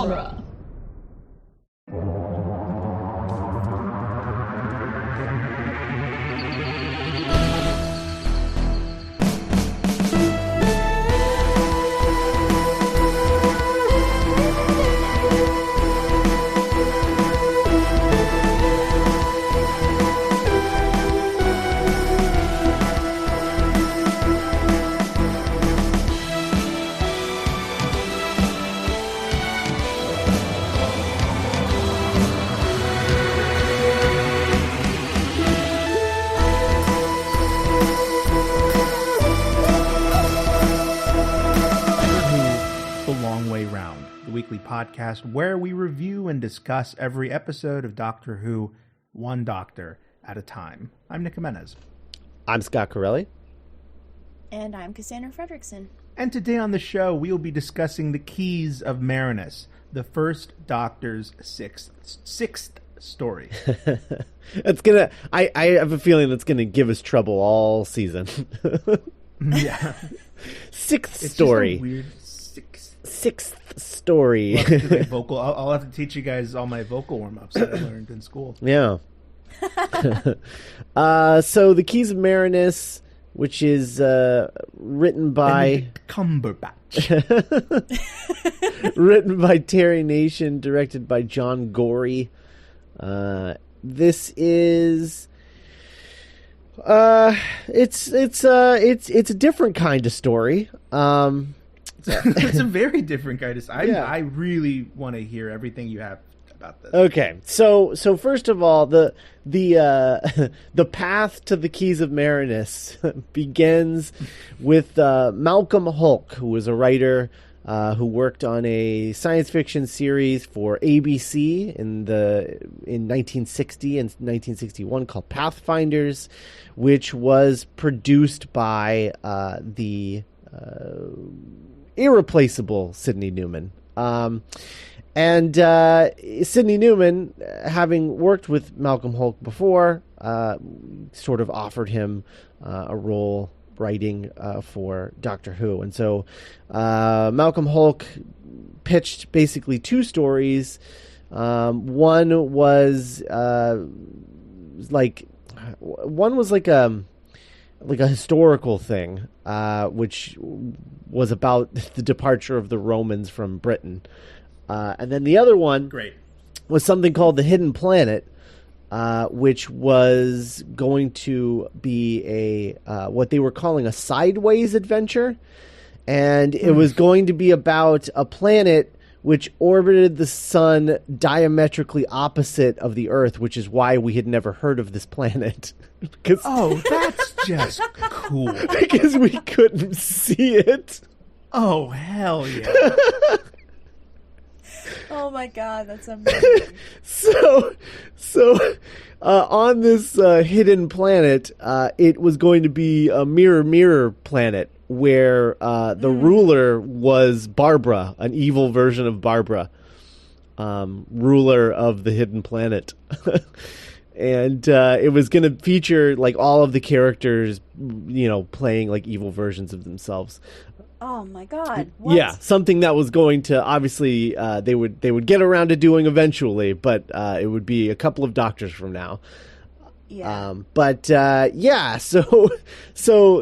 genre. Podcast where we review and discuss every episode of Doctor Who, one doctor at a time. I'm Nick Jimenez. I'm Scott Corelli. And I'm Cassandra Fredrickson. And today on the show, we will be discussing the Keys of Marinus, the first Doctor's sixth story. It's gonna. I have a feeling that's gonna give us trouble all season. Yeah. Sixth story. Just a weird sixth story. Vocal. I'll have to teach you guys all my vocal warm-ups that I learned in school. Yeah. So the Keys of Marinus, which is written by Benedict Cumberbatch, written by Terry Nation, directed by John Gorey. This is it's a different kind of story. It's a very different kind of. I really want to hear everything you have about this. Okay, so first of all, the path to the Keys of Marinus begins with Malcolm Hulke, who was a writer who worked on a science fiction series for ABC in 1960 and 1961 called Pathfinders, which was produced by the irreplaceable Sidney Newman. And Sidney Newman, having worked with Malcolm Hulke before, sort of offered him a role writing for Doctor Who. And so Malcolm Hulke pitched basically two stories. One was like a historical thing, which was about the departure of the Romans from Britain. And then the other one was something called The Hidden Planet, which was going to be what they were calling a sideways adventure. And it was going to be about a planet which orbited the sun diametrically opposite of the Earth, which is why we had never heard of this planet. Oh, that's just cool. Because we couldn't see it. Oh, hell yeah. Oh my god, that's amazing. So on this hidden planet, it was going to be a mirror planet where the ruler was Barbara, an evil version of Barbara, ruler of the hidden planet. And it was going to feature like all of the characters, playing like evil versions of themselves. Oh my god! What? Yeah, something that was going to obviously they would get around to doing eventually, but it would be a couple of doctors from now. Yeah. So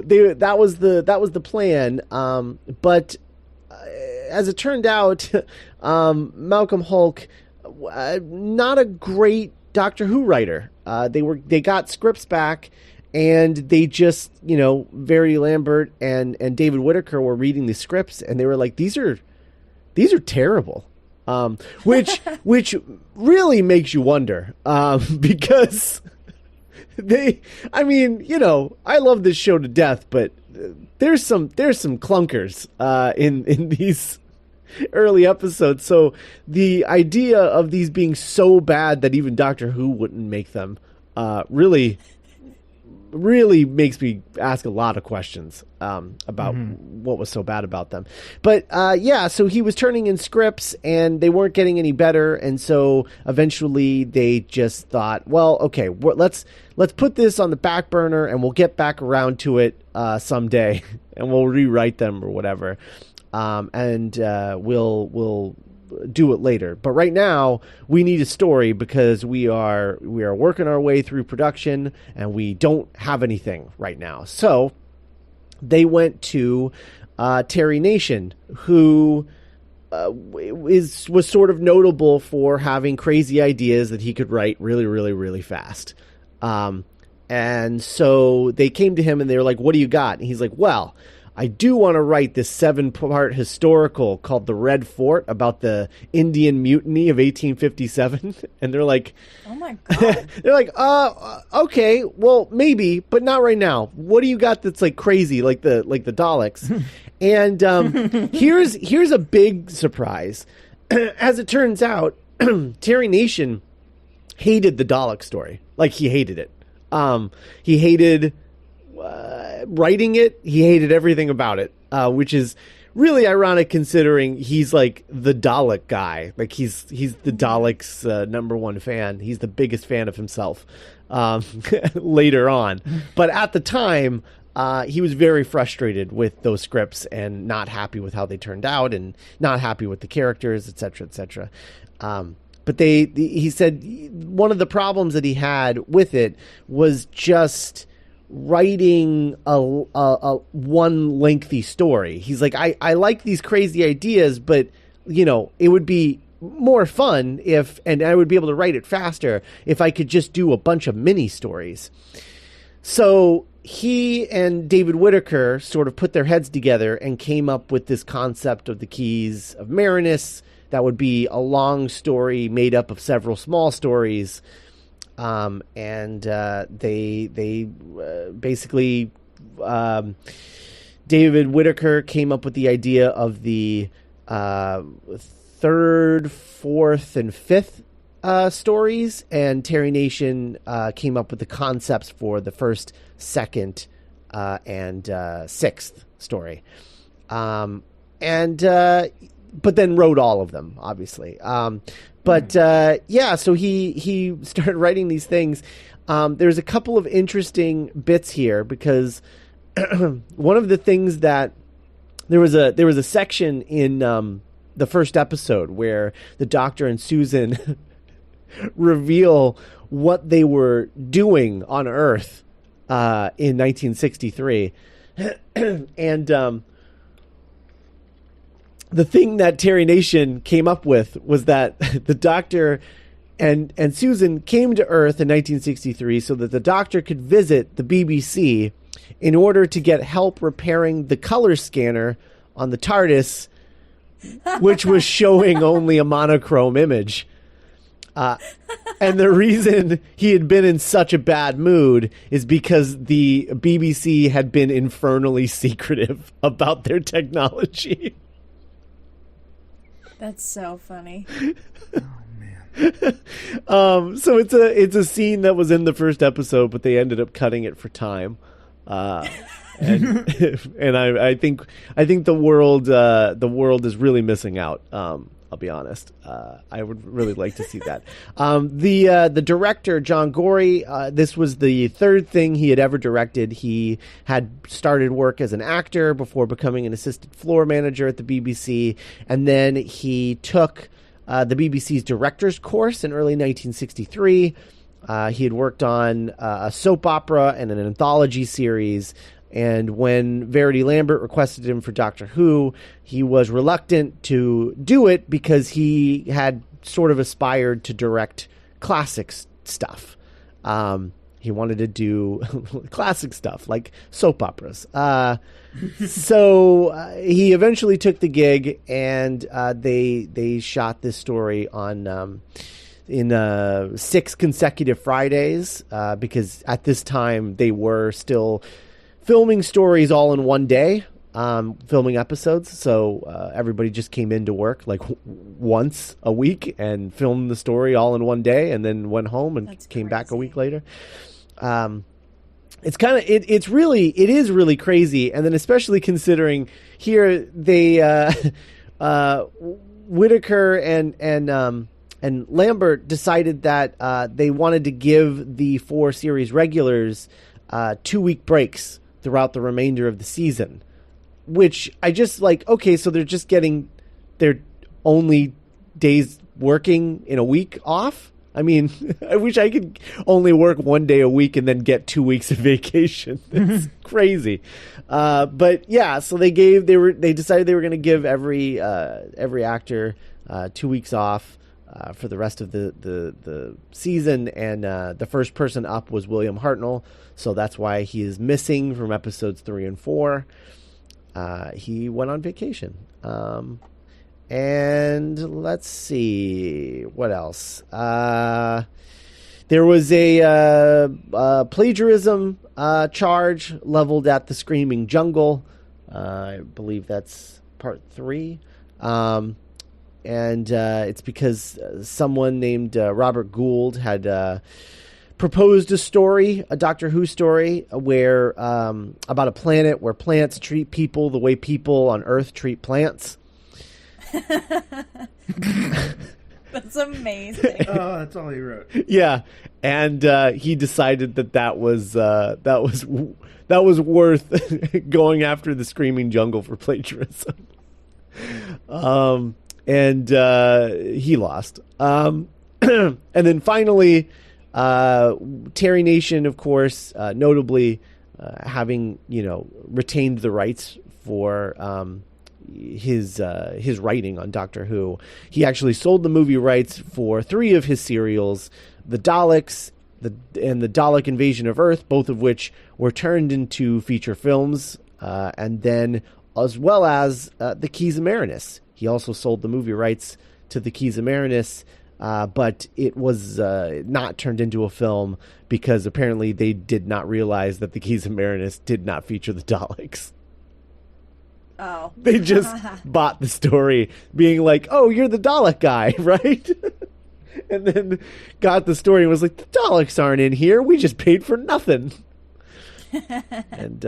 that was the plan. But as it turned out, Malcolm Hulke, not a great Doctor Who writer. They got scripts back. And they just, Verity Lambert and David Whittaker were reading the scripts, and they were like, "These are terrible," which really makes you wonder, because I love this show to death, but there's some clunkers in these early episodes. So the idea of these being so bad that even Doctor Who wouldn't make them really makes me ask a lot of questions about what was so bad about them. But so he was turning in scripts and they weren't getting any better, and so eventually they just thought, well, okay, let's put this on the back burner and we'll get back around to it someday and we'll rewrite them or whatever. We'll do it later. But right now, we need a story because we are working our way through production and we don't have anything right now. So they went to Terry Nation, who was sort of notable for having crazy ideas that he could write really, really, really fast. And so they came to him and they were like, what do you got? And he's like, well, I do want to write this 7-part historical called The Red Fort about the Indian Mutiny of 1857. And they're like, Oh my God. they're like, okay, well, maybe, but not right now. What do you got that's like crazy, like the Daleks? And here's a big surprise. As it turns out, Terry Nation hated the Dalek story. Like, he hated it. He hated writing it. He hated everything about it, which is really ironic considering he's like the Dalek guy. Like, he's the Daleks' number one fan. He's the biggest fan of himself later on. But at the time, he was very frustrated with those scripts and not happy with how they turned out and not happy with the characters, et cetera, et cetera. But he said one of the problems that he had with it was just writing a one lengthy story. He's like, I like these crazy ideas, but it would be more fun and I would be able to write it faster if I could just do a bunch of mini stories. So he and David Whitaker sort of put their heads together and came up with this concept of the Keys of Marinus. That would be a long story made up of several small stories. They basically, David Whitaker came up with the idea of the third, fourth, and fifth stories, and Terry Nation came up with the concepts for the first, second, and sixth story. But then wrote all of them, obviously. So he started writing these things. There's a couple of interesting bits here because one of the things that there was a section in the first episode where the Doctor and Susan reveal what they were doing on Earth in 1963, and the thing that Terry Nation came up with was that the Doctor and Susan came to Earth in 1963 so that the Doctor could visit the BBC in order to get help repairing the color scanner on the TARDIS, which was showing only a monochrome image. And the reason he had been in such a bad mood is because the BBC had been infernally secretive about their technology. That's so funny. So it's a scene that was in the first episode, but they ended up cutting it for time. And I think the world is really missing out. I'll be honest. I would really like to see that. The director, John Gorey, this was the third thing he had ever directed. He had started work as an actor before becoming an assistant floor manager at the BBC, and then he took the BBC's director's course in early 1963. He had worked on a soap opera and an anthology series. And when Verity Lambert requested him for Doctor Who, he was reluctant to do it because he had sort of aspired to direct classic stuff. He wanted to do classic stuff like soap operas. So he eventually took the gig, and they shot this story on in 6 consecutive Fridays because at this time they were still filming stories all in one day, filming episodes. So everybody just came into work like once a week and filmed the story all in one day, and then went home and came back a week later. It's kind of it is really crazy, and then especially considering here they Whitaker and Lambert decided that they wanted to give the 4 series regulars 2-week breaks throughout the remainder of the season, which I just like, okay, so they're only days working in a week off. I mean, I wish I could only work 1 day a week and then get 2 weeks of vacation. It's crazy. But yeah, so they decided they were going to give every actor 2 weeks off for the rest of the season, and the first person up was William Hartnell, so that's why he is missing from episodes 3 and 4. He went on vacation. And let's see what else. There was a plagiarism charge leveled at the Screaming Jungle. I believe that's part 3. And it's because someone named Robert Gould had proposed a Doctor Who story, where about a planet where plants treat people the way people on Earth treat plants. That's amazing. Oh, that's all he wrote. Yeah, and he decided that was worth going after the Screaming Jungle for plagiarism. And he lost. And then finally, Terry Nation, of course, notably having retained the rights for his writing on Doctor Who. He actually sold the movie rights for 3 of his serials, The Daleks and The Dalek Invasion of Earth, both of which were turned into feature films, and then as well as The Keys of Marinus. He also sold the movie rights to The Keys of Marinus, but it was not turned into a film because apparently they did not realize that The Keys of Marinus did not feature the Daleks. Oh. They just bought the story being like, oh, you're the Dalek guy, right? And then got the story and was like, the Daleks aren't in here. We just paid for nothing. And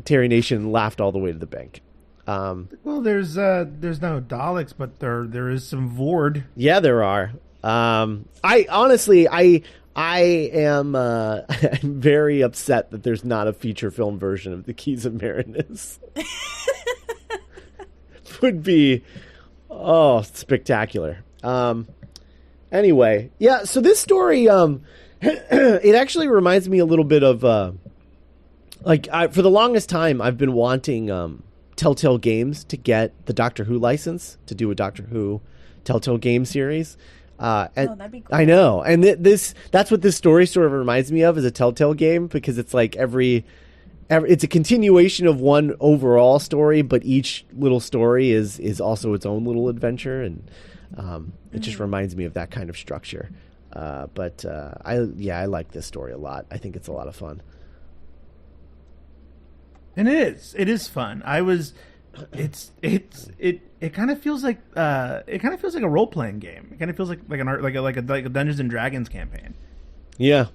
Terry Nation laughed all the way to the bank. Well, there's no Daleks, but there is some Vord. Yeah, there are. I honestly am I'm very upset that there's not a feature film version of The Keys of Marinus. Would be spectacular. Anyway, yeah. So this story, it actually reminds me a little bit of for the longest time I've been wanting Telltale Games to get the Doctor Who license to do a Doctor Who Telltale game series. That'd be cool. I know, and that's what this story sort of reminds me of, is a Telltale game, because it's like every it's a continuation of one overall story, but each little story is also its own little adventure, and it just reminds me of that kind of structure. But I like this story a lot. I think it's a lot of fun. And it is fun. It kind of feels like a role playing game. It kind of feels like a Dungeons and Dragons campaign. Yeah.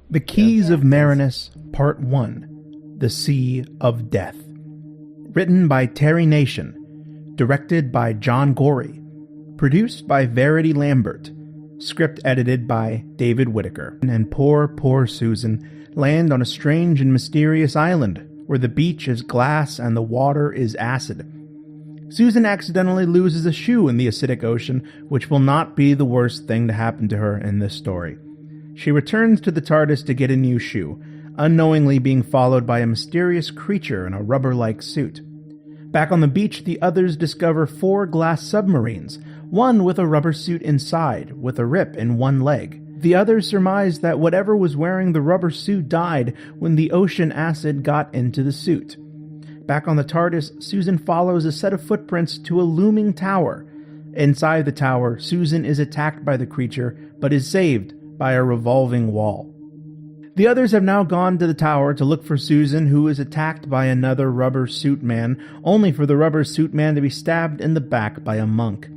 The Keys of Marinus, Part 1. The Sea of Death. Written by Terry Nation. Directed by John Gorey. Produced by Verity Lambert. Script edited by David Whitaker. And poor Susan land on a strange and mysterious island where the beach is glass and the water is acid. Susan accidentally loses a shoe in the acidic ocean, which will not be the worst thing to happen to her in this story. She returns to the TARDIS to get a new shoe, unknowingly being followed by a mysterious creature in a rubber-like suit. Back on the beach, the others discover 4 glass submarines, one with a rubber suit inside, with a rip in one leg. The others surmise that whatever was wearing the rubber suit died when the ocean acid got into the suit. Back on the TARDIS, Susan follows a set of footprints to a looming tower. Inside the tower, Susan is attacked by the creature, but is saved by a revolving wall. The others have now gone to the tower to look for Susan, who is attacked by another rubber suit man, only for the rubber suit man to be stabbed in the back by a monk.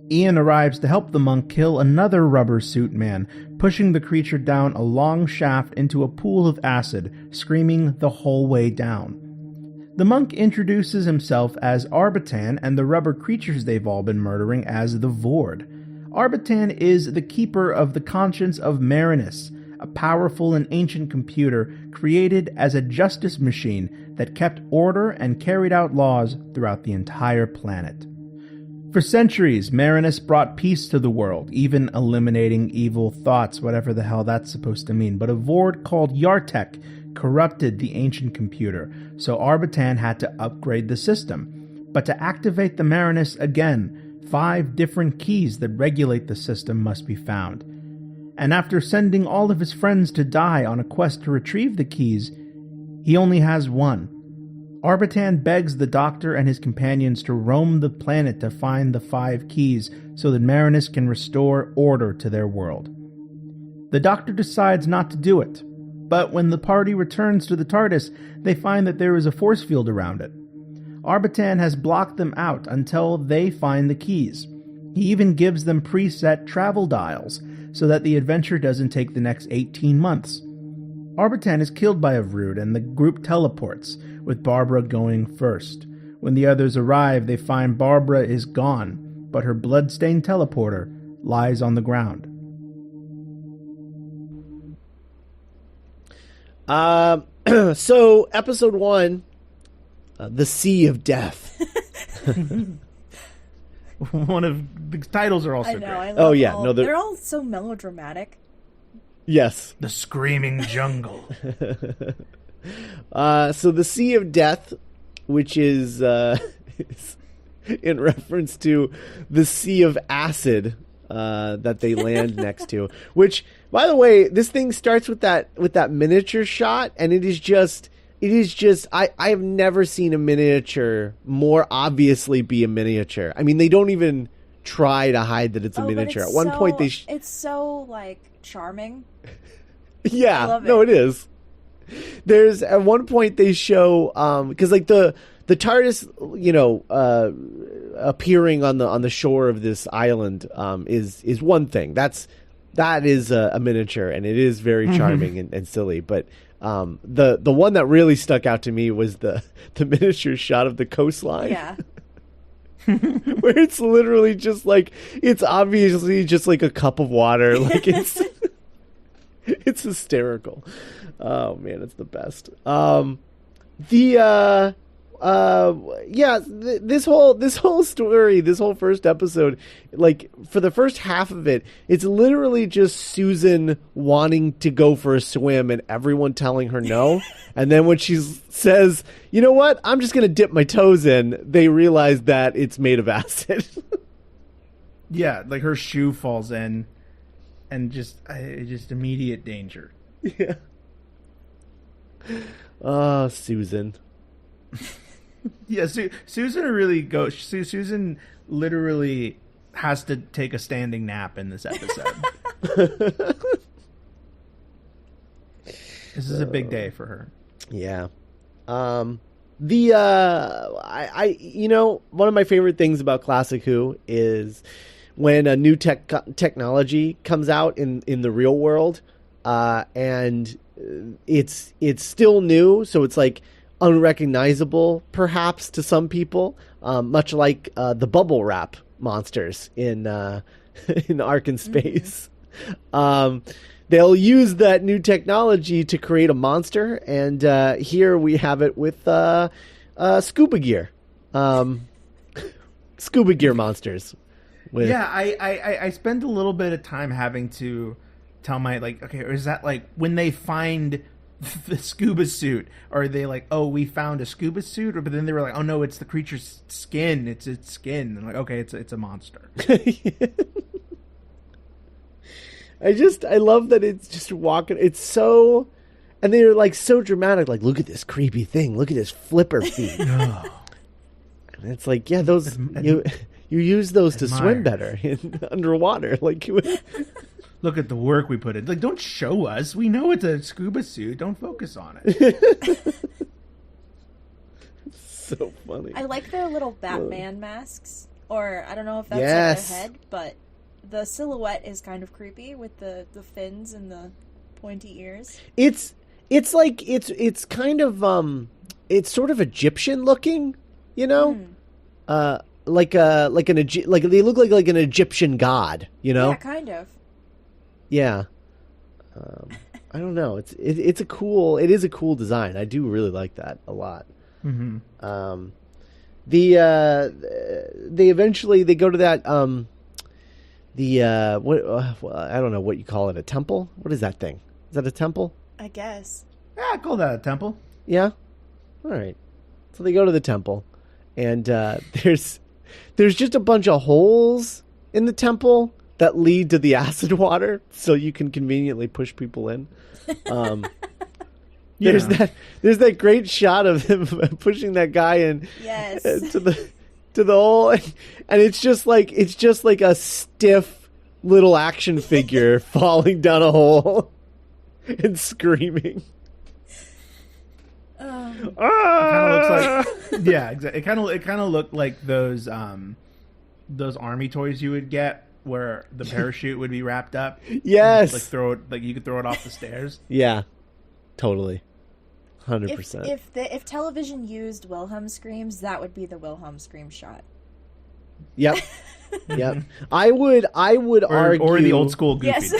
Ian arrives to help the monk kill another rubber suit man, pushing the creature down a long shaft into a pool of acid, screaming the whole way down. The monk introduces himself as Arbitan and the rubber creatures they've all been murdering as the Vord. Arbitan is the keeper of the conscience of Marinus, a powerful and ancient computer created as a justice machine that kept order and carried out laws throughout the entire planet. For centuries, Marinus brought peace to the world, even eliminating evil thoughts, whatever the hell that's supposed to mean. But a Vord called Yartek corrupted the ancient computer, so Arbitan had to upgrade the system. But to activate the Marinus again, 5 different keys that regulate the system must be found. And after sending all of his friends to die on a quest to retrieve the keys, he only has one. Arbitan begs the Doctor and his companions to roam the planet to find the 5 keys so that Marinus can restore order to their world. The Doctor decides not to do it, but when the party returns to the TARDIS, they find that there is a force field around it. Arbitan has blocked them out until they find the keys. He even gives them preset travel dials so that the adventure doesn't take the next 18 months. Arbitan is killed by a Vrood and the group teleports, with Barbara going first. When the others arrive, they find Barbara is gone, but her blood-stained teleporter lies on the ground. So, episode 1, The Sea of Death. One of the titles are also great. I love no, they're all so melodramatic. Yes. The Screaming Jungle. So the Sea of Death, which is in reference to the Sea of Acid that they land next to. Which, by the way, this thing starts with that miniature shot, and it is just I have never seen a miniature more obviously be a miniature. I mean, they don't even try to hide that it's a miniature. At one point, it's so like charming. Yeah, no, it is. There's at one point they show because like the TARDIS, appearing on the shore of this island is one thing. That is a miniature, and it is very charming and silly. But the one that really stuck out to me was the miniature shot of the coastline. Yeah. Where it's literally just like, it's obviously just like a cup of water. Like it's hysterical. Oh man, it's the best. This whole story, this whole first episode, like for the first half of it, it's literally just Susan wanting to go for a swim and everyone telling her no. And then when she says, you know what, I'm just going to dip my toes in, they realize that it's made of acid. Yeah, like her shoe falls in and just immediate danger. Yeah. Oh, Susan. Yeah, Susan really goes. Susan literally has to take a standing nap in this episode. This is a big day for her. Yeah. One of my favorite things about Classic Who is when a new technology comes out in the real world, and it's still new, so it's like unrecognizable perhaps to some people, much like the bubble wrap monsters in Ark in Space. They'll use that new technology to create a monster, and here we have it with scuba gear. Scuba gear monsters. Yeah, I spend a little bit of time having to tell my, like, okay, or is that like when they find the scuba suit, are they like, oh, we found a scuba suit? Or but then they were like, oh no, it's the creature's skin. It's its skin. And like, okay, it's a monster. I love that it's just walking. It's so, and they're like so dramatic. Like, look at this creepy thing. Look at his flipper feet. And it's like, yeah, those you use those to swim better underwater. Like, look at the work we put in. Like, don't show us. We know it's a scuba suit. Don't focus on it. So funny. I like their little Batman masks, or I don't know if that's on their head, but the silhouette is kind of creepy with the fins and the pointy ears. It's kind of it's sort of Egyptian looking, you know, like they look like an Egyptian god, you know. Yeah, kind of. Yeah. I don't know. It is a cool design. I do really like that a lot. Mm-hmm. they eventually go to that I don't know what you call it, a temple. What is that thing? Is that a temple? I guess. Yeah, I call that a temple. Yeah. All right. So they go to the temple, and there's just a bunch of holes in the temple that lead to the acid water, so you can conveniently push people in. There's that great shot of him pushing that guy in. Yes. To the hole, and it's just like a stiff little action figure falling down a hole and screaming. It kind of looks like, yeah, exactly. It kind of looked like those army toys you would get where the parachute would be wrapped up. Yes, you could throw it off the stairs. Yeah, totally, 100%. If television used Wilhelm screams, that would be the Wilhelm scream shot. Yep. Yep. I would argue, or the old school Goofy. Yes.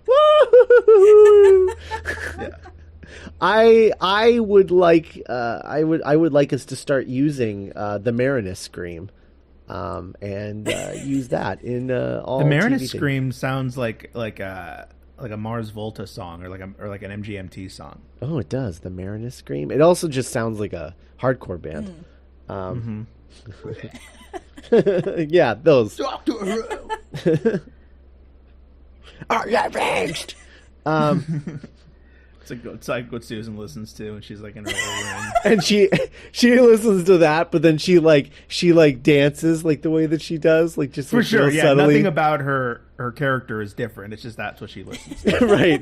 Woo! Yeah. I would like us to start using the Marinus scream, and use that in all. The Marinus TV scream things. sounds like a Mars Volta song or like an MGMT song. Oh, it does. The Marinus scream. It also just sounds like a hardcore band. Yeah, those. Doctor Who. Are you fixed? It's like what Susan listens to when she's like in her little room. And she listens to that, but then she dances like the way that she does, like just for like, sure. Yeah, subtly. nothing about her character is different. It's just that's what she listens to. Right.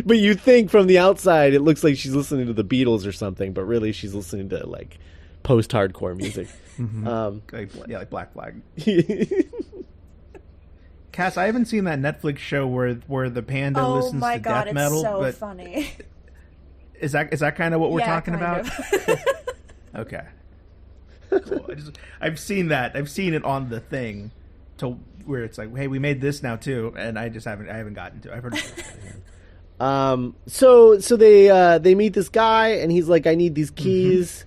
But you think from the outside it looks like she's listening to the Beatles or something, but really she's listening to like post-hardcore music. Like Black Flag. Cass, I haven't seen that Netflix show where the panda listens to death metal. Oh my god, but it's so funny. Is that kind of what we're talking about? Okay. Cool. I've seen that. I've seen it on the thing, to where it's like, hey, we made this now too, and I haven't gotten to it. I've heard of it. So they meet this guy, and he's like, I need these keys.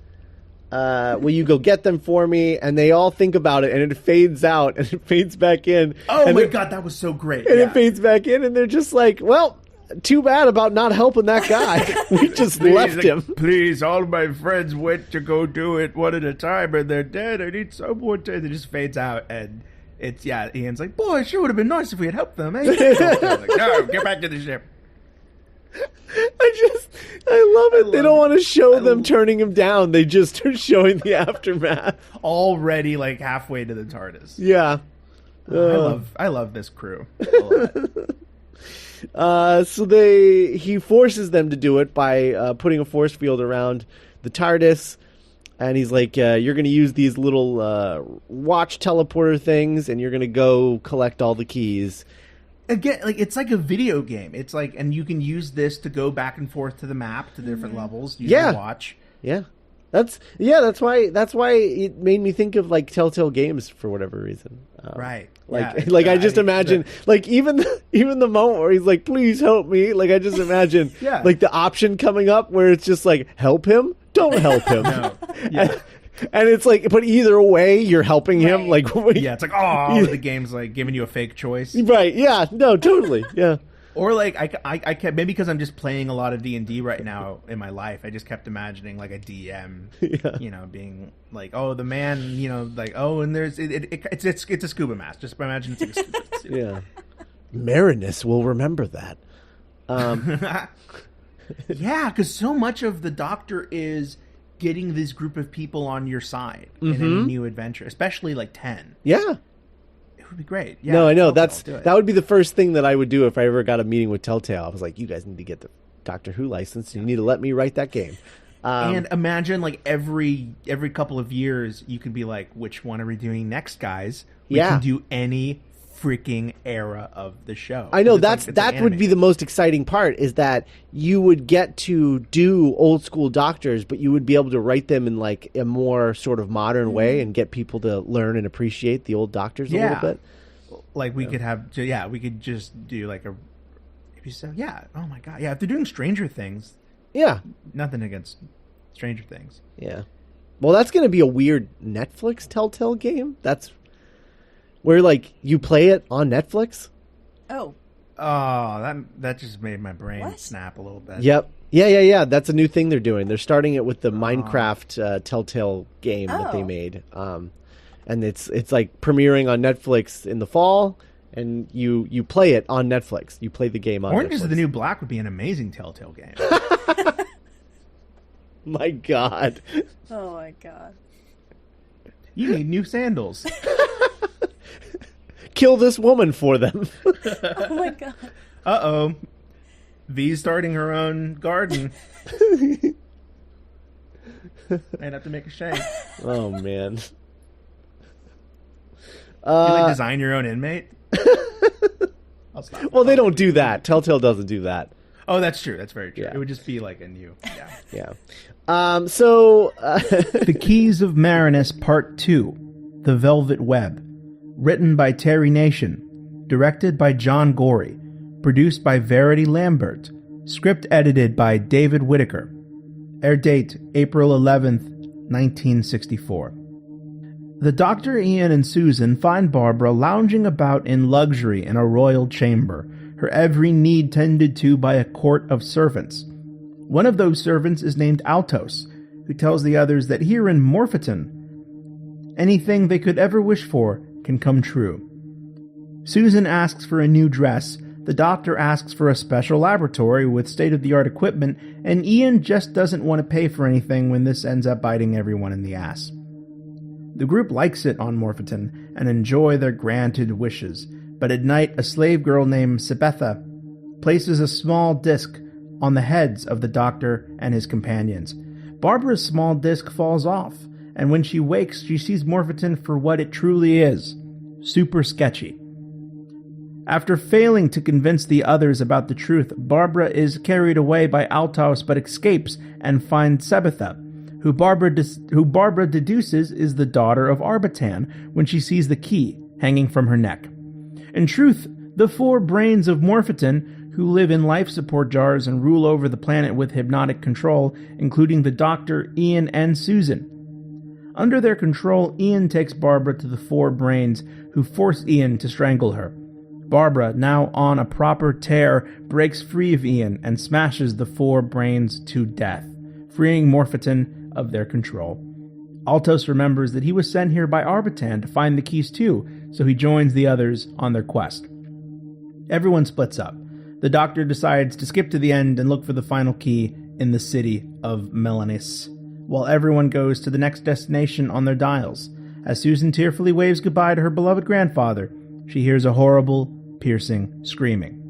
Will you go get them for me? And they all think about it, and it fades out, and it fades back in. Oh my god, that was so great! And it fades back in, and they're just like, well, too bad about not helping that guy. We just left him. Please, all my friends went to go do it one at a time, and they're dead. I need someone to... It just fades out, and it's... Yeah, Ian's like, boy, it sure would have been nice if we had helped them, eh? Like, no, get back to the ship. I love it. They don't want to show them turning him down. They just are showing the aftermath. Already like halfway to the TARDIS. Yeah. I love this crew a So lot. he forces them to do it by putting a force field around the TARDIS, and he's like, you're going to use these little watch teleporter things, and you're going to go collect all the keys. Again, like it's like a video game. It's like, and you can use this to go back and forth to the map to different levels. Use your watch. Yeah, that's why it made me think of like Telltale Games for whatever reason. Right. I just imagine like even the moment where he's like, "Please help me." Like I just imagine like the option coming up where it's just like, "Help him, don't help him." No. Yeah. And it's like, but either way, you're helping him. Like, it's like, oh, the game's like giving you a fake choice, right? Yeah, no, totally, yeah. Or like, I kept, maybe because I'm just playing a lot of D&D right now in my life, I just kept imagining like a DM, being like, oh, the man, like, oh, and there's it's a scuba mask. Just imagine it's like a scuba suit. Yeah, Marinus will remember that. Yeah, because so much of the Doctor is getting this group of people on your side in any new adventure, especially like 10. Yeah. It would be great. Yeah, no, I know. That would be the first thing that I would do if I ever got a meeting with Telltale. I was like, you guys need to get the Doctor Who license. You need to let me write that game. And imagine like every couple of years you can be like, which one are we doing next, guys? We can do any freaking era of the show. I know that would be the most exciting part, is that you would get to do old school Doctors, but you would be able to write them in like a more sort of modern way and get people to learn and appreciate the old Doctors a little bit. Like we could we could just do like oh my god, if they're doing Stranger Things, nothing against Stranger Things, Well, that's going to be a weird Netflix Telltale game. That's where, like, you play it on Netflix. Oh. Oh, that just made my brain snap a little bit. Yep. Yeah. That's a new thing they're doing. They're starting it with the Minecraft Telltale game that they made. And it's like premiering on Netflix in the fall, and you play it on Netflix. You play the game on Netflix. Orange is the New Black would be an amazing Telltale game. My God. Oh, my God. You need new sandals. Kill this woman for them. Oh, my God. Uh-oh. V's starting her own garden. I'd have to make a shame. Oh, man. You like design your own inmate? I'll stop. Well, they don't do that. Telltale doesn't do that. Oh, that's true. That's very true. Yeah. It would just be like a new. Yeah. The Keys of Marinus Part 2, The Velvet Web. Written by Terry Nation. Directed by John Gorey. Produced by Verity Lambert. Script edited by David Whitaker. Air date April 11th, 1964. The Dr. Ian and Susan find Barbara lounging about in luxury in a royal chamber, her every need tended to by a court of servants. One of those servants is named Altos, who tells the others that here in Morpheton, anything they could ever wish for can come true. Susan asks for a new dress, the doctor asks for a special laboratory with state-of-the-art equipment, and Ian just doesn't want to pay for anything when this ends up biting everyone in the ass. The group likes it on Morpheton and enjoy their granted wishes, but at night a slave girl named Sebetha places a small disc on the heads of the doctor and his companions. Barbara's small disc falls off, and when she wakes she sees Morpheton for what it truly is, super sketchy. After failing to convince the others about the truth, Barbara is carried away by Altos but escapes and finds Sebetha, who Barbara deduces is the daughter of Arbitan when she sees the key hanging from her neck. In truth, the four brains of Morpheton, who live in life support jars and rule over the planet with hypnotic control, including the Doctor, Ian, and Susan. Under their control, Ian takes Barbara to the four brains, who force Ian to strangle her. Barbara, now on a proper tear, breaks free of Ian and smashes the four brains to death, freeing Morpheton of their control. Altos remembers that he was sent here by Arbitan to find the keys too, so he joins the others on their quest. Everyone splits up. The Doctor decides to skip to the end and look for the final key in the city of Marinus, while everyone goes to the next destination on their dials. As Susan tearfully waves goodbye to her beloved grandfather, she hears a horrible, piercing screaming.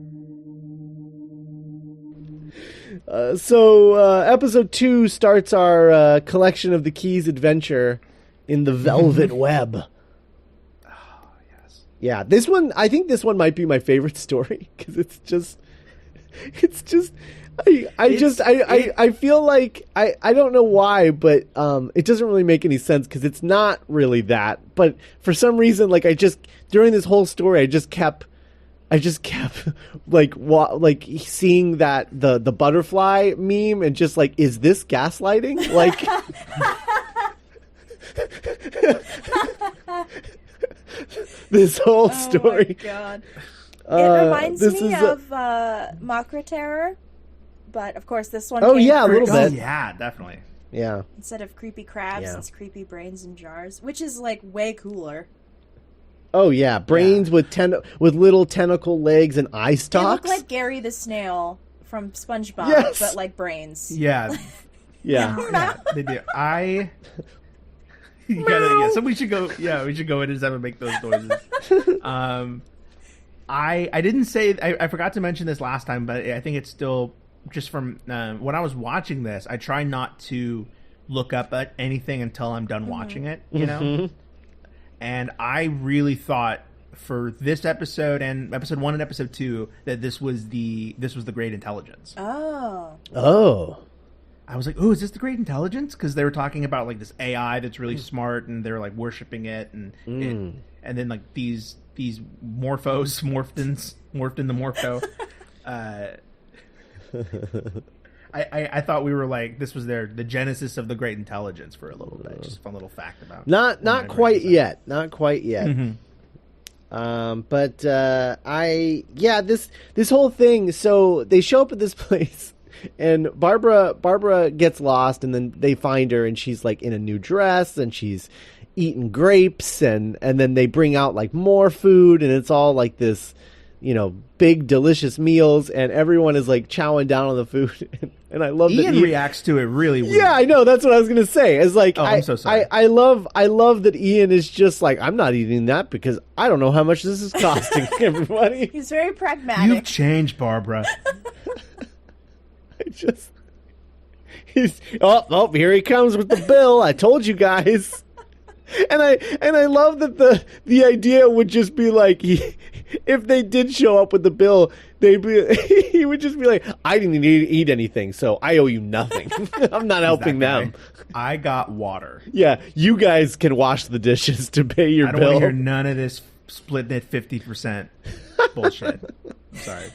Episode 2 starts our collection of the keys adventure in the Velvet Web. Oh, yes. Yeah, this one, I think this one might be my favorite story, because I feel like, I don't know why, but it doesn't really make any sense, because it's not really that, but for some reason, like, during this whole story, I just kept like seeing that the butterfly meme and just like, is this gaslighting? Like, this whole story. Oh my God. It reminds me of Makra Terror, but of course this one. Oh came yeah, first. a little bit. Oh, yeah, definitely. Yeah. Instead of creepy crabs, it's creepy brains in jars, which is like way cooler. Oh yeah, brains with little tentacle legs and eye stalks. They look like Gary the Snail from SpongeBob, but like brains. Yeah. Yeah, they do. We should go. Yeah, we should go in and have make those noises. I didn't say. I forgot to mention this last time, but I think it's still just from when I was watching this. I try not to look up at anything until I'm done watching it. You know. And I really thought for this episode and episode 1 and episode 2 that this was the Great Intelligence. Oh. I was like, "Oh, is this the Great Intelligence?" Because they were talking about like this AI that's really smart, and they're like worshiping it, and then like these morphos morphed into Morpho. I thought we were like, this was the genesis of the great intelligence for a little bit. Just a fun little fact about Not quite yet. Not quite yet. This whole thing, so they show up at this place and Barbara gets lost, and then they find her and she's like in a new dress and she's eating grapes, and then they bring out like more food, and it's all like this, big delicious meals, and everyone is like chowing down on the food. And I love that Ian reacts to it really weird. Yeah, I know. That's what I was gonna say. It's like, I'm so sorry. I love that Ian is just like, I'm not eating that because I don't know how much this is costing everybody. He's very pragmatic. You've changed, Barbara. Here he comes with the bill. I told you guys. And I love that the idea would just be like, if they did show up with the bill, he would just be like, I didn't eat anything, so I owe you nothing. I'm not helping them. I got water. Yeah, you guys can wash the dishes to pay your bill. I don't want to hear none of this split that 50% bullshit. I'm sorry.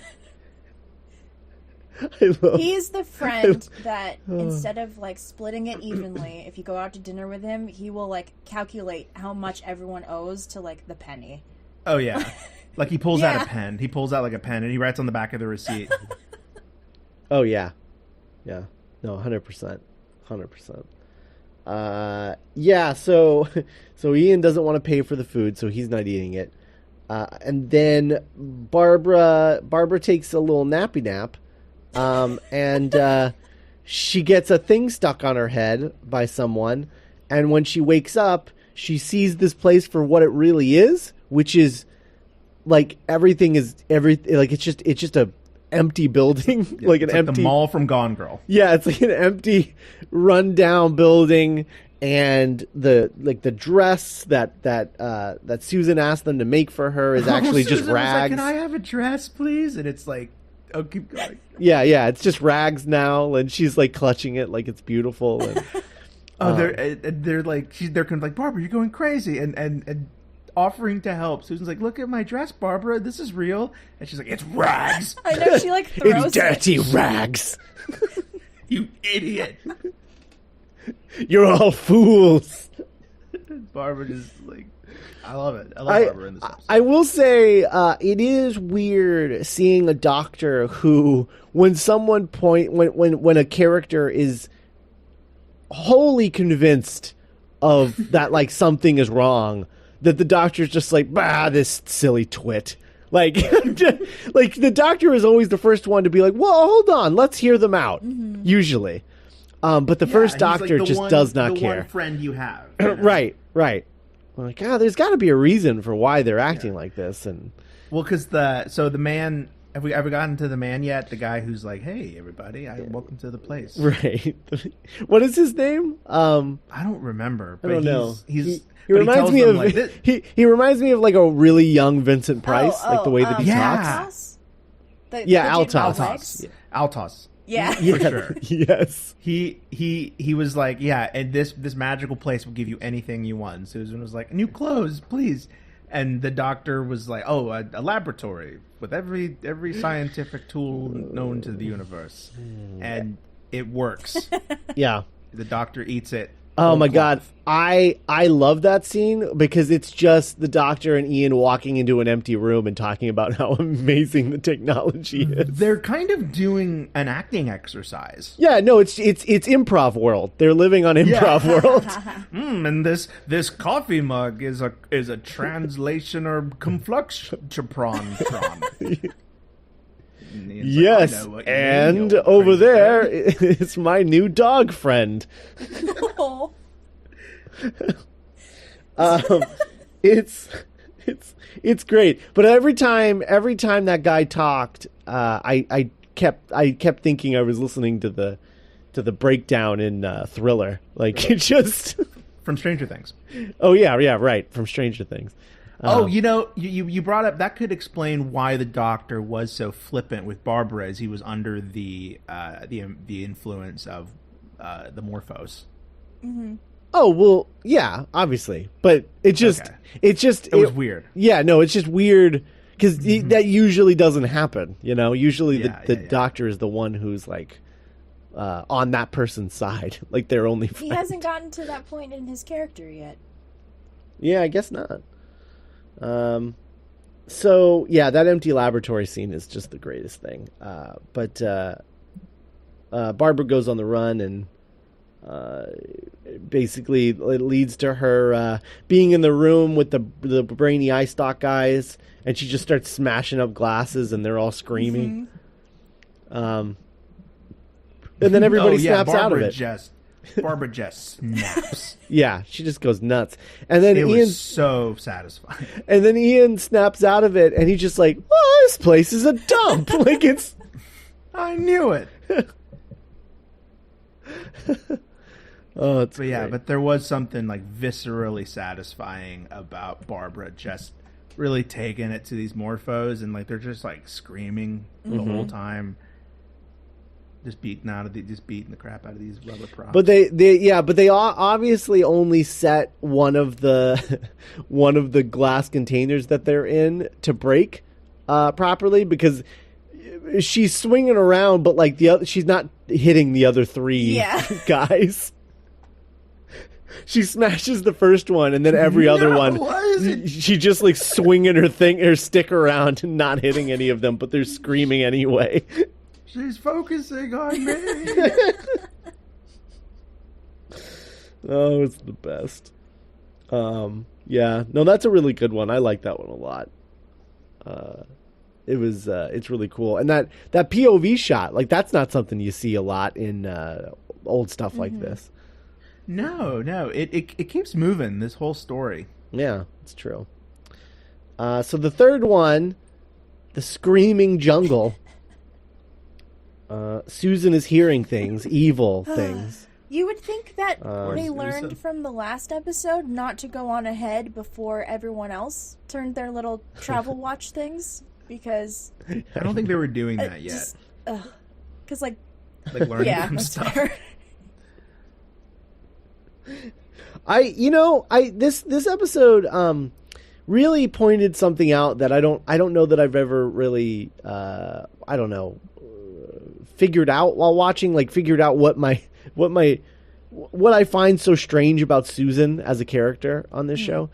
He's the friend that instead of like splitting it evenly, if you go out to dinner with him, he will like calculate how much everyone owes to like the penny. Oh yeah. Like he pulls out a pen. He pulls out like a pen and he writes on the back of the receipt. Oh yeah. Yeah. No, 100%. 100%. Yeah, so Ian doesn't want to pay for the food, so he's not eating it. And then Barbara takes a little nappy nap. And she gets a thing stuck on her head by someone, and when she wakes up, she sees this place for what it really is, which is like it's just a empty building, like an empty the mall from Gone Girl. Yeah, it's like an empty, rundown building, and the dress that Susan asked them to make for her is actually just rags. Can I have a dress, please? And it's like, oh, keep going. Yeah, it's just rags now, and she's like clutching it like it's beautiful. And, they're like, they're kind of like, Barbara, you're going crazy, and offering to help. Susan's like, look at my dress, Barbara, this is real, and she's like, it's rags. I know, she like throws it's dirty rags. You idiot. You're all fools. Barbara just like, I love it. I love Barbara in this episode. I will say it is weird seeing a doctor who, when a character is wholly convinced of that, like something is wrong, that the doctor's just like, bah, this silly twit. Like, like the doctor is always the first one to be like, well, hold on, let's hear them out. Mm-hmm. Usually, but the first doctor like just does not care. One friend you have, right. I'm like, there's got to be a reason for why they're acting like this, and because the man. Have we ever gotten to the man yet? The guy who's like, "Hey, everybody, welcome to the place." Right. What is his name? I don't remember. But I don't know. He reminds me of he reminds me of like a really young Vincent Price, like the way that he talks. Altos. Altos. Yeah, for sure. Yes. He was like, yeah, and this magical place will give you anything you want. And Susan was like, new clothes, please. And the doctor was like, oh, a laboratory with every scientific tool known to the universe. And it works. Yeah. The doctor eats it. Oh my God. I love that scene because it's just the doctor and Ian walking into an empty room and talking about how amazing the technology is. They're kind of doing an acting exercise. Yeah, no, it's improv world. They're living on improv world. And this coffee mug is a translation or confluxatron. Yes, like, and over there is my new dog friend. It's great, but every time that guy talked, I kept thinking I was listening to the breakdown in Thriller, like it just from Stranger Things. Oh yeah, right, from Stranger Things. You brought up that could explain why the doctor was so flippant with Barbara as he was under the influence of the Morphos. Mm-hmm. Oh well, yeah, obviously, but it was weird. Yeah, no, it's just weird because that usually doesn't happen. You know, usually the doctor is the one who's like on that person's side. Like their only friend. He hasn't gotten to that point in his character yet. Yeah, I guess not. So yeah, that empty laboratory scene is just the greatest thing. But Barbara goes on the run, and basically it leads to her being in the room with the brainy eye stalk guys, and she just starts smashing up glasses, and they're all screaming. Mm-hmm. And then everybody snaps out of it. Barbara just snaps. Yeah, she just goes nuts. And then Ian was so satisfying. And then Ian snaps out of it, and he's just like, "Oh, this place is a dump." Like it's. I knew it. Oh, it's but there was something like viscerally satisfying about Barbara just really taking it to these morphos, and like they're just like screaming the whole time. Just beating the crap out of these rubber props. But they obviously only set one of the glass containers that they're in to break properly, because she's swinging around, but like she's not hitting the other three guys. She smashes the first one, and then every other one, she just like swinging her stick around and not hitting any of them, but they're screaming anyway. She's focusing on me. Oh, it's the best. Yeah, no, that's a really good one. I like that one a lot. It's really cool, and that POV shot, like that's not something you see a lot in old stuff like this. No, it keeps moving, this whole story. Yeah, it's true. So the third one, the screaming jungle. Susan is hearing things, evil things. You would think that they learned from the last episode not to go on ahead before everyone else turned their little travel watch things, because I don't think they were doing that yet. Because like learning from stuff. This episode really pointed something out that I don't know that I've ever really figured out while watching, like figured out what I find so strange about Susan as a character on this show.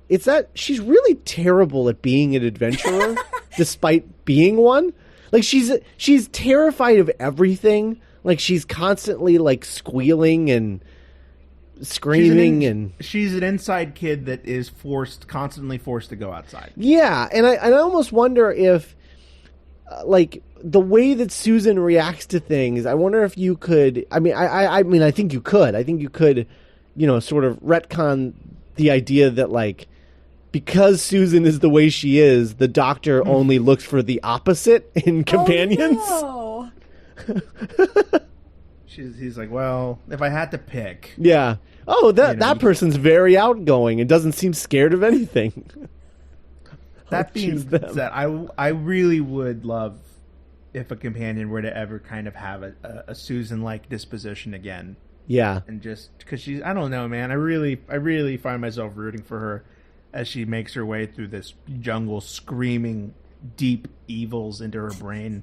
It's that she's really terrible at being an adventurer despite being one. Like she's terrified of everything. Like she's constantly like squealing and screaming, she's an inside kid that is constantly forced to go outside. Yeah, and I almost wonder if like the way that Susan reacts to things, I wonder if you could. I mean, I think you could. I think you could, sort of retcon the idea that like because Susan is the way she is, the Doctor only looks for the opposite in companions. Oh, no. He's like, well, if I had to pick, yeah. Oh, that person's very outgoing and doesn't seem scared of anything. That being said, I really would love if a companion were to ever kind of have a Susan-like disposition again. Yeah. And just because I don't know, man. I really find myself rooting for her as she makes her way through this jungle, screaming deep evils into her brain.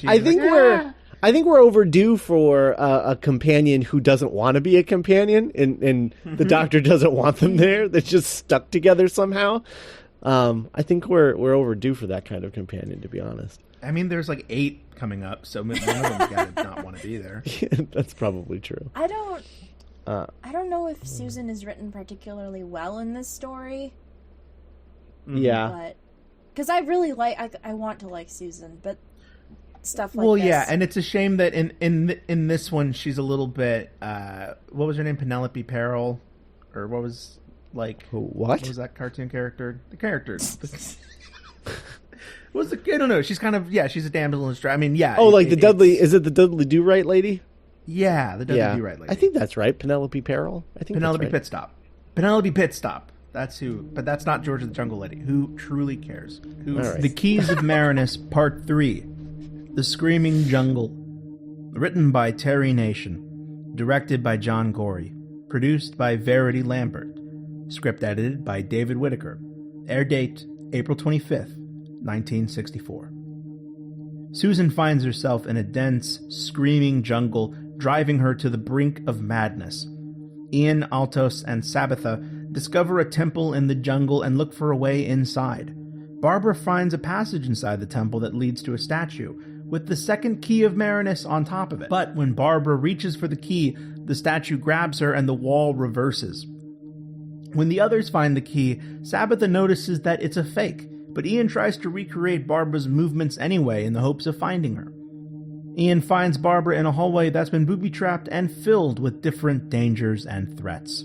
I think we're overdue for a companion who doesn't want to be a companion, and the Doctor doesn't want them there. They're just stuck together somehow. I think we're overdue for that kind of companion, to be honest. I mean, there's like 8 coming up, so one of them's got to not want to be there. Yeah, that's probably true. I don't know if Susan is written particularly well in this story. Yeah, but because I really I want to like Susan, but stuff like this. Well, yeah, and it's a shame that in this one she's a little bit. What was her name? Penelope Peril, or what was like? What was that cartoon character? The character. I don't know. She's kind of she's a damsel in distress. I mean, yeah. Oh, like the Dudley? Is it the Dudley Do-Right lady? Yeah, the Dudley Do-Right lady. I think that's right. Penelope Peril. I think Penelope that's right. Pitstop. Penelope Pitstop. That's who. But that's not George of the Jungle Lady. Who truly cares? Right. The Keys of Marinus, Part 3. The Screaming Jungle. Written by Terry Nation. Directed by John Gorey. Produced by Verity Lambert. Script edited by David Whitaker. Air date April 25th, 1964. Susan finds herself in a dense, screaming jungle, driving her to the brink of madness. Ian, Altos, and Sabitha discover a temple in the jungle and look for a way inside. Barbara finds a passage inside the temple that leads to a statue, with the second key of Marinus on top of it. But when Barbara reaches for the key, the statue grabs her and the wall reverses. When the others find the key, Sabitha notices that it's a fake, but Ian tries to recreate Barbara's movements anyway in the hopes of finding her. Ian finds Barbara in a hallway that's been booby-trapped and filled with different dangers and threats.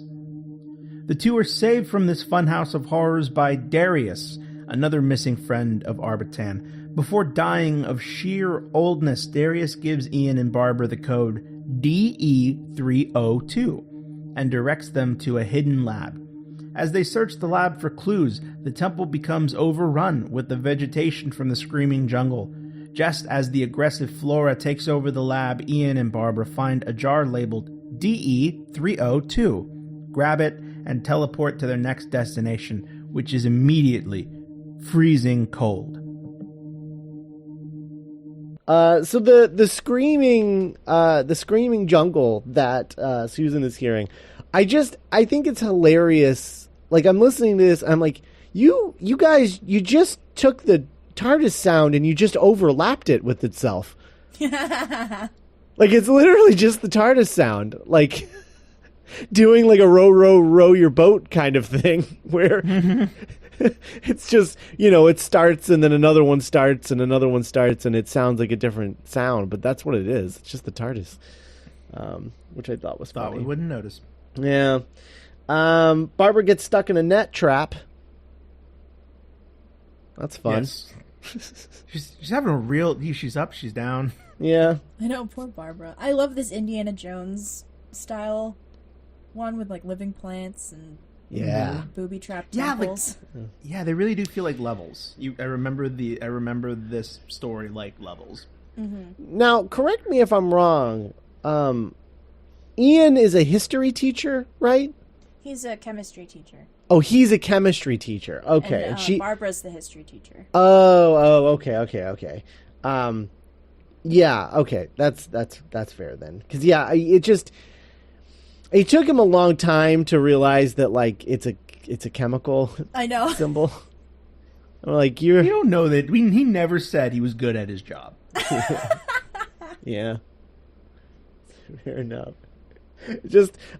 The two are saved from this funhouse of horrors by Darius, another missing friend of Arbitan. Before dying of sheer oldness, Darius gives Ian and Barbara the code DE302 and directs them to a hidden lab. As they search the lab for clues, the temple becomes overrun with the vegetation from the screaming jungle. Just as the aggressive flora takes over the lab, Ian and Barbara find a jar labeled DE302. Grab it and teleport to their next destination, which is immediately freezing cold. So the screaming jungle that Susan is hearing, I think it's hilarious. Like, I'm listening to this, I'm like, you guys, you just took the TARDIS sound and you just overlapped it with itself. Like, it's literally just the TARDIS sound, like doing like a row your boat kind of thing, where it's just, it starts and then another one starts and another one starts and it sounds like a different sound, but that's what it is. It's just the TARDIS, which I thought was funny. Thought we wouldn't notice. Yeah. Barbara gets stuck in a net trap. That's fun. Yes. She's having a real... She's up, she's down. Yeah. I know, poor Barbara. I love this Indiana Jones style one with, like, living plants and booby-trapped temples. Yeah, they really do feel like levels. I remember this story like levels. Mm-hmm. Now, correct me if I'm wrong. Ian is a history teacher, right? He's a chemistry teacher. Oh, he's a chemistry teacher. Okay, and Barbara's the history teacher. Oh, okay. Yeah, okay, that's fair then. Because it took him a long time to realize that, like, it's a chemical. I know. Symbol. I'm like, you don't know that. He never said he was good at his job. Yeah. Fair enough.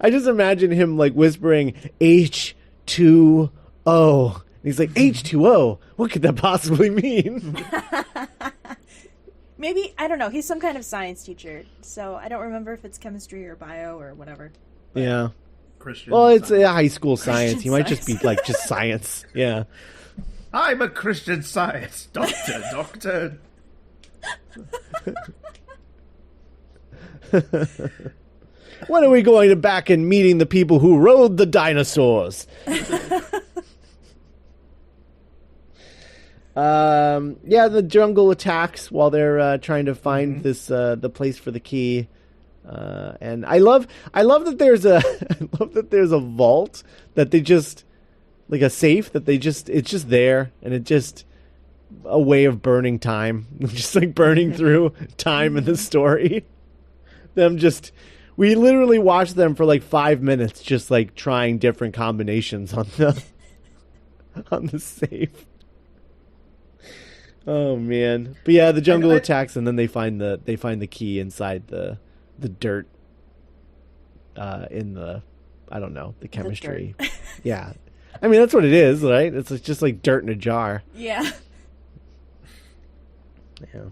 I just imagine him, like, whispering H2O. And he's like, H2O? What could that possibly mean? Maybe, I don't know. He's some kind of science teacher, so I don't remember if it's chemistry or bio or whatever. Yeah. Christian. Well, it's a high school science. He might just be, like, just science. Yeah. I'm a Christian Science doctor. When are we going back and meeting the people who rode the dinosaurs? The jungle attacks while they're trying to find this the place for the key. And I love that there's a vault that they just, like a safe that it's just there, and it just a way of burning time, just like burning through time in the story. We literally watched them for like 5 minutes, just like trying different combinations on the safe. Oh man! But yeah, the jungle attacks, and then they find the key inside the dirt. In the, I don't know, the chemistry. Yeah, I mean that's what it is, right? It's just like dirt in a jar. Yeah. Yeah.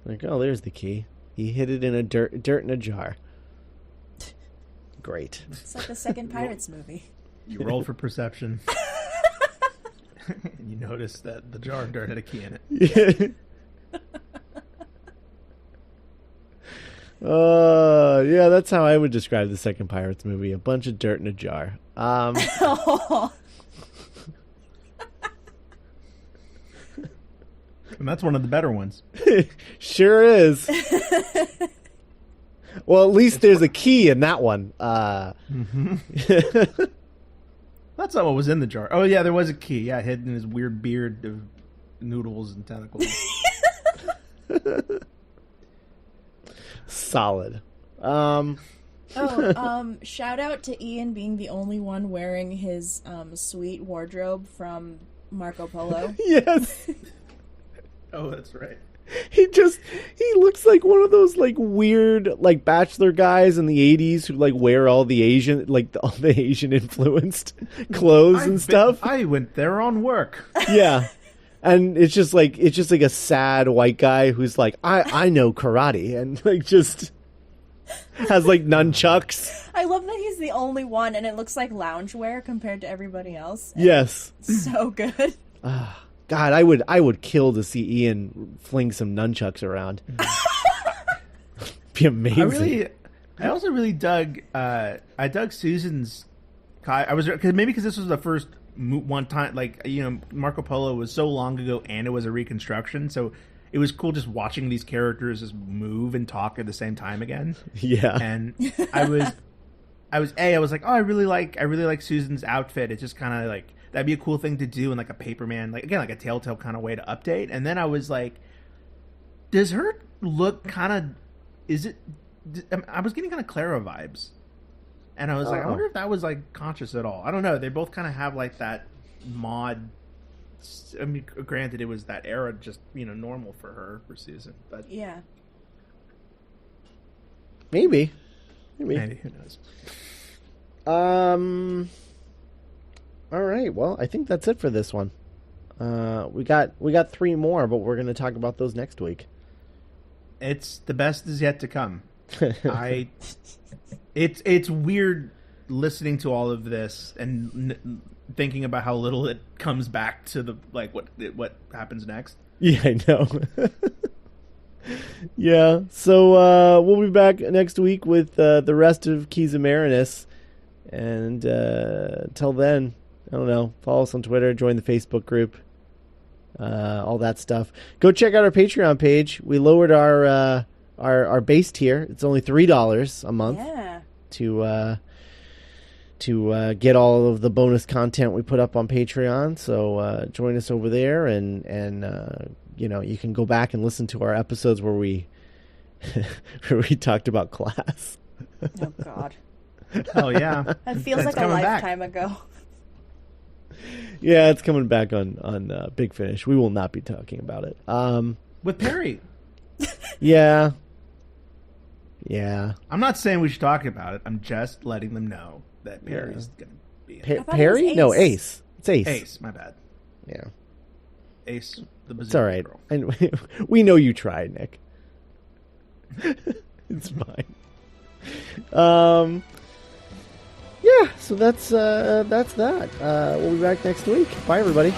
Like, oh, there's the key. He hid it in a dirt in a jar. Great. It's like the second Pirates movie. You roll for perception. And you notice that the jar of dirt had a key in it. Yeah, that's how I would describe the second Pirates movie. A bunch of dirt in a jar. And that's one of the better ones. Sure is. Well, at least there's a key in that one. That's not what was in the jar. Oh, yeah, there was a key. Yeah, hidden in his weird beard of noodles and tentacles. Solid. Shout out to Ian being the only one wearing his sweet wardrobe from Marco Polo. Yes. Oh, that's right. He looks like one of those like weird like bachelor guys in the 80s who like wear all the Asian influenced clothes and stuff. I went there on work. Yeah. And it's just like a sad white guy who's like, I know karate, and like just has like nunchucks. I love that he's the only one, and it looks like loungewear compared to everybody else. Yes. So good. God, I would kill to see Ian fling some nunchucks around. Be amazing. I also really dug. I dug Susan's. Because this was the first one time, like, you know, Marco Polo was so long ago, and it was a reconstruction, so it was cool just watching these characters just move and talk at the same time again. Yeah, and I was like, oh, I really like Susan's outfit. It's just kind of like, that'd be a cool thing to do in like a Paperman, like again, like a Telltale kind of way to update. And then I was like, does her look kind of? I was getting kind of Clara vibes. And I was like, I wonder if that was, like, conscious at all. I don't know. They both kind of have, like, that mod... I mean, granted, it was that era just, you know, normal for Susan. But yeah. Maybe. Who knows? All right. Well, I think that's it for this one. We got 3 more, but we're going to talk about those next week. It's the best is yet to come. It's weird listening to all of this and thinking about how little it comes back to the like what happens next. Yeah, I know. Yeah, so we'll be back next week with the rest of Keys of Marinus, and till then, I don't know. Follow us on Twitter, join the Facebook group, all that stuff. Go check out our Patreon page. We lowered our base tier. It's only $3 a month. Yeah. To get all of the bonus content we put up on Patreon. So join us over there, and you know, you can go back and listen to our episodes where we talked about class. Oh God. Oh yeah. That feels like a lifetime ago. Yeah, it's coming back on Big Finish. We will not be talking about it. With Perry. Yeah. Yeah. I'm not saying we should talk about it. I'm just letting them know that Perry's going to be in it. Perry? No, Ace. It's Ace. Ace, my bad. Yeah. Ace, the bazooka It's all right. girl. And we know you tried, Nick. It's fine. Yeah, so that's that. We'll be back next week. Bye, everybody.